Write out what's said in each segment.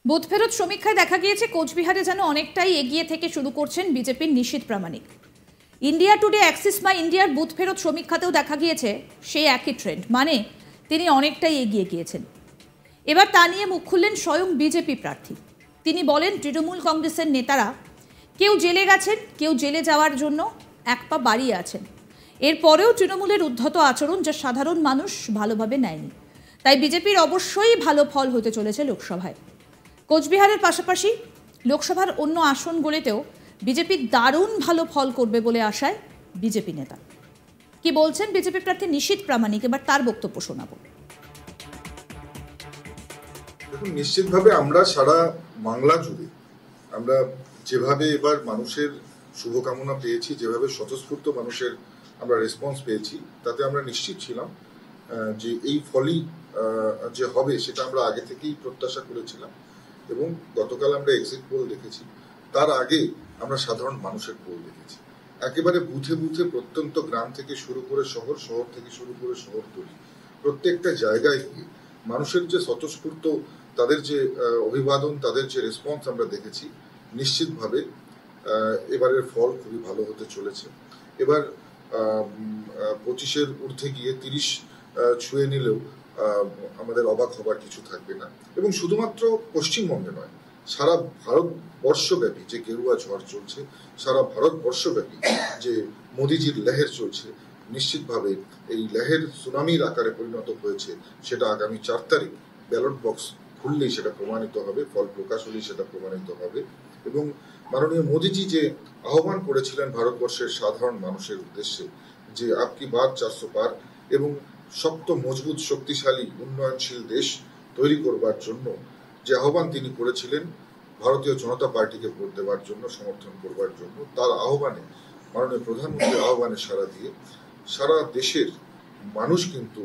Booth ফেরত সমীক্ষায় দেখা গিয়েছে কোচবিহারে যেন অনেকটাই এগিয়ে থেকে শুরু করছেন বিজেপির নিশীথ প্রামাণিক। ইন্ডিয়া টুডে অ্যাক্সিস মাই ইন্ডিয়ার বুথ ফেরত সমীক্ষাতেও দেখা গিয়েছে সেই একই ট্রেন্ড, মানে তিনি অনেকটাই এগিয়ে গিয়েছেন। এবার তা নিয়ে মুখ খুললেন স্বয়ং বিজেপি প্রার্থী। তিনি বলেন, তৃণমূল কংগ্রেসের নেতারা কেউ জেলে গেছেন, কেউ জেলে যাওয়ার জন্য এক পা বাড়িয়ে আছেন। এরপরেও তৃণমূলের উদ্ধত আচরণ যা সাধারণ মানুষ ভালোভাবে নেয়নি, তাই বিজেপির অবশ্যই ভালো ফল হতে চলেছে লোকসভায়। কোচবিহারের পাশাপাশি লোকসভার অন্য আসনগুলিতেও বিজেপি দারুণ ভালো ফল করবে বলে আশায় বিজেপি নেতা। কি বলছেন বিজেপি প্রার্থী নিশীথ প্রামাণিক, এবার তার বক্তব্য শোনাবো। দেখুন, নিশ্চিতভাবে আমরা সারা বাংলা জুড়ে আমরা যেভাবে এবার মানুষের শুভকামনা পেয়েছি, যেভাবে স্বতঃস্ফূর্ত মানুষের আমরা রেসপন্স পেয়েছি, তাতে আমরা নিশ্চিত ছিলাম যে এই ফলই যে হবে সেটা আমরা আগে থেকেই প্রত্যাশা করেছিলাম। এবং গতকাল আমরা এক্সিট পোল দেখেছি, তার আগে আমরা সাধারণ মানুষের পোল দেখেছি। একেবারে বুথে বুথে প্রত্যন্ত গ্রাম থেকে শুরু করে শহর, শহর থেকে শুরু করে শহরতলি, প্রত্যেকটা জায়গায় গিয়ে মানুষের যে স্বতঃস্ফূর্ত তাদের যে অভিবাদন, তাদের যে রেসপন্স আমরা দেখেছি, নিশ্চিতভাবে এবারের ফল খুবই ভালো হতে চলেছে। এবার 25-এর ঊর্ধ্বে গিয়ে 30 ছুঁয়ে নিলেও আমাদের অবাক হবার কিছু থাকবে না। এবং শুধুমাত্র পশ্চিমবঙ্গে নয়, সারা ভারতবর্ষব্যাপী যে গেরুয়া ঝড় চলছে, সারা ভারতবর্ষব্যাপী যে মোদিজির লেহের চলছে, নিশ্চিতভাবে এই লেহের সুনামির আকারে পরিণত হয়েছে। সেটা আগামী 4 তারিখ ব্যালট বক্স খুললেই সেটা প্রমাণিত হবে, ফল প্রকাশ হলেই সেটা প্রমাণিত হবে। এবং মাননীয় মোদিজি যে আহ্বান করেছিলেন ভারতবর্ষের সাধারণ মানুষের উদ্দেশ্যে, যে আপকি বাত 400 পার, এবং শক্ত, মজবুত, শক্তিশালী, উন্নয়নশীল দেশ তৈরি করবার জন্য যে আহ্বান তিনি করেছিলেন ভারতীয় জনতা পার্টিকে ভোট দেওয়ার জন্য, সমর্থন করবার জন্য, তার আহ্বানে, মাননীয় প্রধানমন্ত্রীর আহ্বানে সাড়া দিয়ে সারা দেশের মানুষ কিন্তু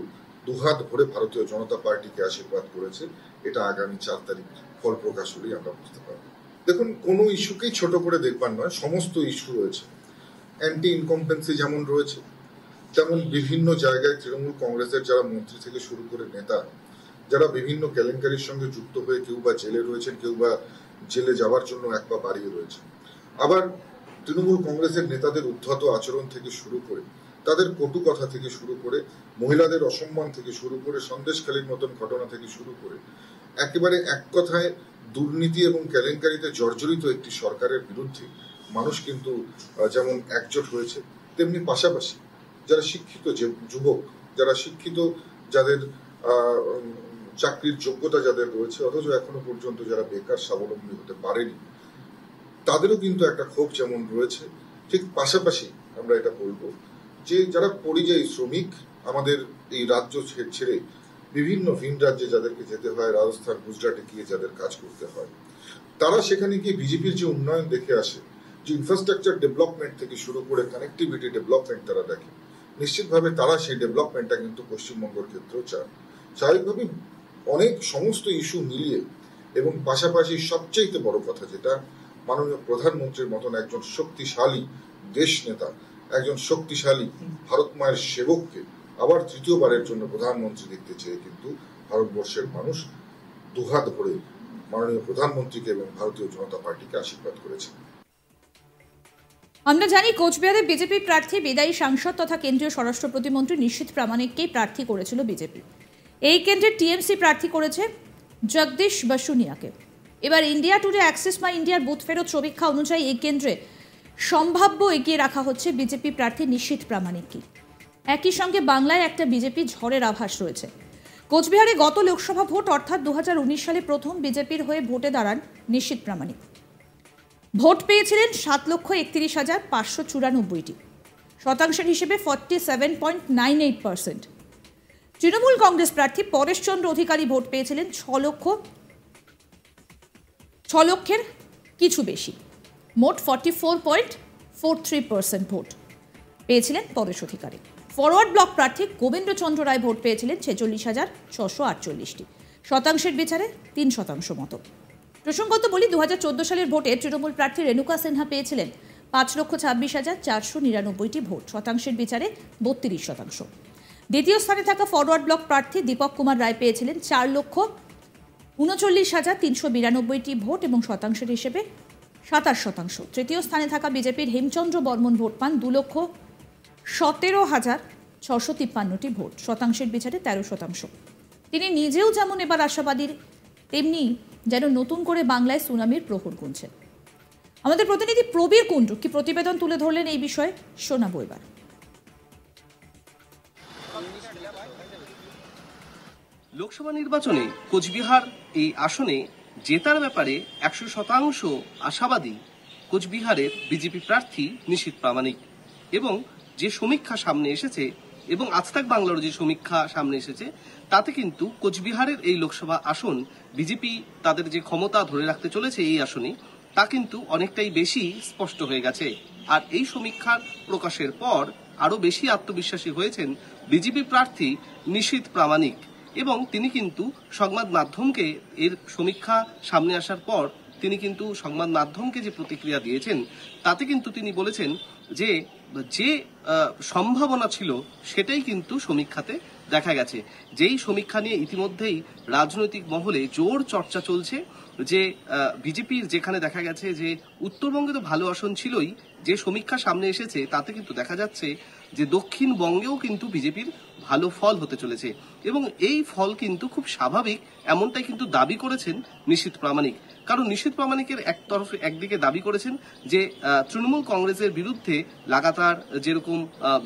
দুহাত ভরে ভারতীয় জনতা পার্টিকে আশীর্বাদ করেছে। এটা আগামী 4 তারিখ ফল প্রকাশ হলেই আমরা বুঝতে পারব। দেখুন, কোনো ইস্যুকেই ছোট করে দেখবার নয়, সমস্ত ইস্যু রয়েছে। অ্যান্টি ইনকম্পেন্সি যেমন রয়েছে, তেমন বিভিন্ন জায়গায় তৃণমূল কংগ্রেসের যারা মন্ত্রী থেকে শুরু করে নেতা, যারা বিভিন্ন কেলেঙ্কারির সঙ্গে যুক্ত হয়ে কেউ বা জেলে রয়েছেন, কেউ বা জেলে যাওয়ার জন্য এক পা বাড়িয়ে রয়েছেন। আবার তৃণমূল কংগ্রেসের নেতাদের উদ্ধত আচরণ থেকে শুরু করে, তাদের কটু কথা থেকে শুরু করে, মহিলাদের অসম্মান থেকে শুরু করে, সন্দেশখালীর মতন ঘটনা থেকে শুরু করে, একেবারে এক কথায় দুর্নীতি এবং কেলেঙ্কারিতে জর্জরিত একটি সরকারের বিরুদ্ধে মানুষ কিন্তু যেমন একজোট হয়েছে, তেমনি পাশাপাশি যারা শিক্ষিত যুবক, যারা শিক্ষিত, যাদের চাকরির যোগ্যতা যাদের রয়েছে, অথচ এখনো পর্যন্ত যারা বেকার, স্বাবলম্বী হতে পারেনি, তাদেরও কিন্তু একটা ক্ষোভ যেমন রয়েছে, ঠিক পাশাপাশি আমরা এটা বলবো যে যারা পরিযায়ী শ্রমিক, আমাদের এই রাজ্য ছেড়ে বিভিন্ন ভিন রাজ্যে যাদেরকে যেতে হয়, রাজস্থান, গুজরাটে গিয়ে যাদের কাজ করতে হয়, তারা সেখানে গিয়ে বিজেপির যে উন্নয়ন দেখে আসে, যে ইনফ্রাস্ট্রাকচার ডেভেলপমেন্ট থেকে শুরু করে কানেক্টিভিটি ডেভেলপমেন্ট তারা দেখে, নিশ্চিতভাবে তারা সেই ডেভেলপমেন্টটা কিন্তু পশ্চিমবঙ্গের ক্ষেত্রেও চান। স্বাভাবিকভাবে অনেক সমস্ত ইস্যু মিলিয়ে, এবং পাশাপাশি সবচেয়ে বড় কথা যেটা, মাননীয় প্রধানমন্ত্রীর মতন একজন শক্তিশালী দেশ নেতা, একজন শক্তিশালী ভারত মায়ের সেবককে আবার তৃতীয়বারের জন্য প্রধানমন্ত্রী দেখতে চেয়ে কিন্তু ভারতবর্ষের মানুষ দুহাত ভরে মাননীয় প্রধানমন্ত্রীকে এবং ভারতীয় জনতা পার্টিকে আশীর্বাদ করেছে। আমরা জানি, কোচবিহারে বিজেপি প্রার্থী বিদায়ী সাংসদ তথা কেন্দ্রীয় স্বরাষ্ট্র প্রতিমন্ত্রী নিশীথ প্রামাণিককেই প্রার্থী করেছিল বিজেপি। এই কেন্দ্রে টিএমসি প্রার্থী করেছে জগদীশ বসুনিয়াকে। এবার ইন্ডিয়া টুডে অ্যাক্সিস মাই ইন্ডিয়ার বুথ ফেরত সমীক্ষা অনুযায়ী এই কেন্দ্রে সম্ভাব্য এগিয়ে রাখা হচ্ছে বিজেপি প্রার্থী নিশীথ প্রামাণিককে। একই সঙ্গে বাংলায় একটা বিজেপি ঝড়ের আভাস রয়েছে। কোচবিহারে গত লোকসভা ভোট অর্থাৎ 2019 সালে প্রথম বিজেপির হয়ে ভোটে দাঁড়ান নিশীথ প্রামাণিক। ভোট পেয়েছিলেন 7,31,594টি, শতাংশের হিসেবে 47.98%। তৃণমূল কংগ্রেস প্রার্থী পরেশচন্দ্র অধিকারী ভোট পেয়েছিলেন 6 লক্ষের কিছু বেশি, মোট 44.43% ভোট পেয়েছিলেন পরেশ অধিকারী। ফরওয়ার্ড ব্লক প্রার্থী গোবিন্দ চন্দ্র রায় ভোট পেয়েছিলেন 46,648টি, শতাংশের বিচারে 3% মতো। প্রসঙ্গত বলি, 2014 সালের ভোটে তৃণমূল প্রার্থী রেণুকা সিনহা পেয়েছিলেন 5,26,499টি ভোট, শতাংশের বিচারে 32%। দ্বিতীয় স্থানে থাকা ফরওয়ার্ড ব্লক প্রার্থী দীপক কুমার রায় পেয়েছিলেন 4,00,000 39,392টি ভোট এবং শতাংশের হিসেবে 27%। তৃতীয় স্থানে থাকা বিজেপির হেমচন্দ্র বর্মন ভোট পান 2,17,653টি ভোট, শতাংশের বিচারে 13%। তিনি নিজেও যেমন এবার আশাবাদীর, তেমনি যেন নতুন করে বাংলায় সুনামির প্রহর গুনছেন। আমাদের প্রতিনিধি প্রবীর কুণ্ডু কি প্রতিবেদন তুলে ধরলেন এই বিষয়ে, শোনাবো এবার। লোকসভা নির্বাচনে কোচবিহার এই আসনে জেতার ব্যাপারে 100% আশাবাদী কোচবিহারের বিজেপি প্রার্থী নিশীথ প্রামাণিক। এবং যে সমীক্ষা সামনে এসেছে এবং আজ তাক বাংলার যে সমীক্ষা সামনে এসেছে তাতে কিন্তু কোচবিহারের এই লোকসভা আসন বিজেপি তাদের যে ক্ষমতা ধরে রাখতে চলেছে এই আসনে তা কিন্তু অনেকটাই বেশি স্পষ্ট হয়ে গেছে। আর এই সমীক্ষার প্রকাশের পর আরো বেশি আত্মবিশ্বাসী হয়েছেন বিজেপি প্রার্থী নিশীথ প্রামাণিক। এবং তিনি কিন্তু সংবাদ মাধ্যমকে এর সমীক্ষা সামনে আসার পর তিনি কিন্তু সংবাদ মাধ্যমকে যে প্রতিক্রিয়া দিয়েছেন তাতে কিন্তু তিনি বলেছেন যে যে সম্ভাবনা ছিল সেটাই কিন্তু সমীক্ষাতে দেখা গেছে। যেই সমীক্ষা নিয়ে ইতিমধ্যেই রাজনৈতিক মহলে জোর চর্চা চলছে যে বিজেপির যেখানে দেখা গেছে যে উত্তরবঙ্গে তো ভালো আসন ছিলই, যে সমীক্ষা সামনে এসেছে তাতে কিন্তু দেখা যাচ্ছে যে দক্ষিণবঙ্গেও কিন্তু বিজেপির ভালো ফল হতে চলেছে। এবং এই ফল কিন্তু খুব স্বাভাবিক এমনটাই কিন্তু দাবি করেছেন নিশীথ প্রামাণিক। কারণ নিশীথ প্রামাণিকের একদিকে দাবি করেছেন যে তৃণমূল কংগ্রেসের বিরুদ্ধে লাগাতার যেরকম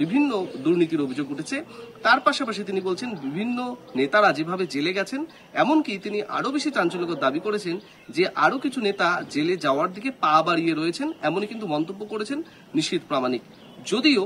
বিভিন্ন দুর্নীতির অভিযোগ উঠেছে, তার পাশাপাশি তিনি বলছেন বিভিন্ন নেতারা যেভাবে জেলে গেছেন, এমনকি তিনি আরো বেশি চাঞ্চল্যকর দাবি করেছেন যে আরো কিছু নেতা জেলে যাওয়ার দিকে পা বাড়িয়ে রয়েছেন, এমনই কিন্তু মন্তব্য করেছেন নিশীথ প্রামাণিক। যদিও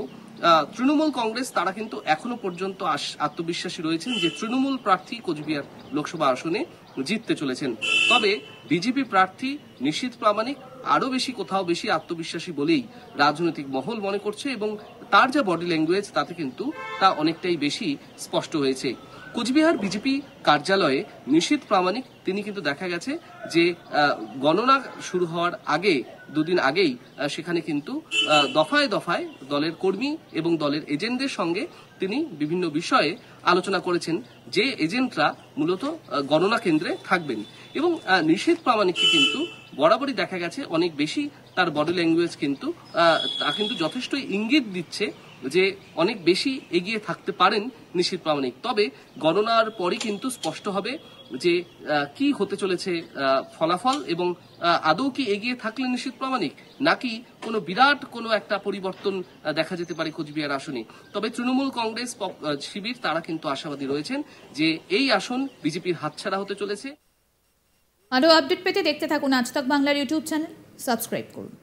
তৃণমূল কংগ্রেস তারা কিন্তু এখনো পর্যন্ত আত্মবিশ্বাসী রয়েছেন যে তৃণমূল প্রার্থী কোচবিহার লোকসভা আসনে জিততে চলেছেন। তবে বিজেপি প্রার্থী নিশীথ প্রামাণিক আরো বেশি কোথাও বেশি আত্মবিশ্বাসী বলেই রাজনৈতিক মহল মনে করছে এবং তার যা বডি ল্যাঙ্গুয়েজ তাতে কিন্তু তা অনেকটাই বেশি স্পষ্ট হয়েছে। কোচবিহার বিজেপি কার্যালয়ে নিশীথ প্রামাণিক তিনি কিন্তু দেখা গেছে যে গণনা শুরু হওয়ার আগে দুদিন আগেই সেখানে কিন্তু দফায় দফায় দলের কর্মী এবং দলের এজেন্টদের সঙ্গে তিনি বিভিন্ন বিষয়ে আলোচনা করেছেন, যে এজেন্টরা মূলত গণনা কেন্দ্রে থাকবেন। এবং নিশীথ প্রামাণিককে কিন্তু বরাবরই দেখা গেছে অনেক বেশি তার বডি ল্যাঙ্গুয়েজ কিন্তু তা কিন্তু যথেষ্ট ইঙ্গিত দিচ্ছে যে অনেক বেশি এগিয়ে থাকতে পারেন নিশীথ প্রামাণিক। তবে গণনার পরই কিন্তু স্পষ্ট হবে যে কি হতে চলেছে ফলাফল এবং আদৌ কি এগিয়ে থাকলেন নিশীথ প্রামাণিক নাকি কোনো বিরাট কোনো একটা পরিবর্তন দেখা যেতে পারে কোচবিহার আসনে। তবে তৃণমূল কংগ্রেস শিবির তারা কিন্তু আশাবাদী রয়েছেন যে এই আসন বিজেপির হাতছাড়া হতে চলেছে। আরো আপডেট পেতে দেখতে থাকুন আজ তাক বাংলার ইউটিউব চ্যানেল, সাবস্ক্রাইব করুন।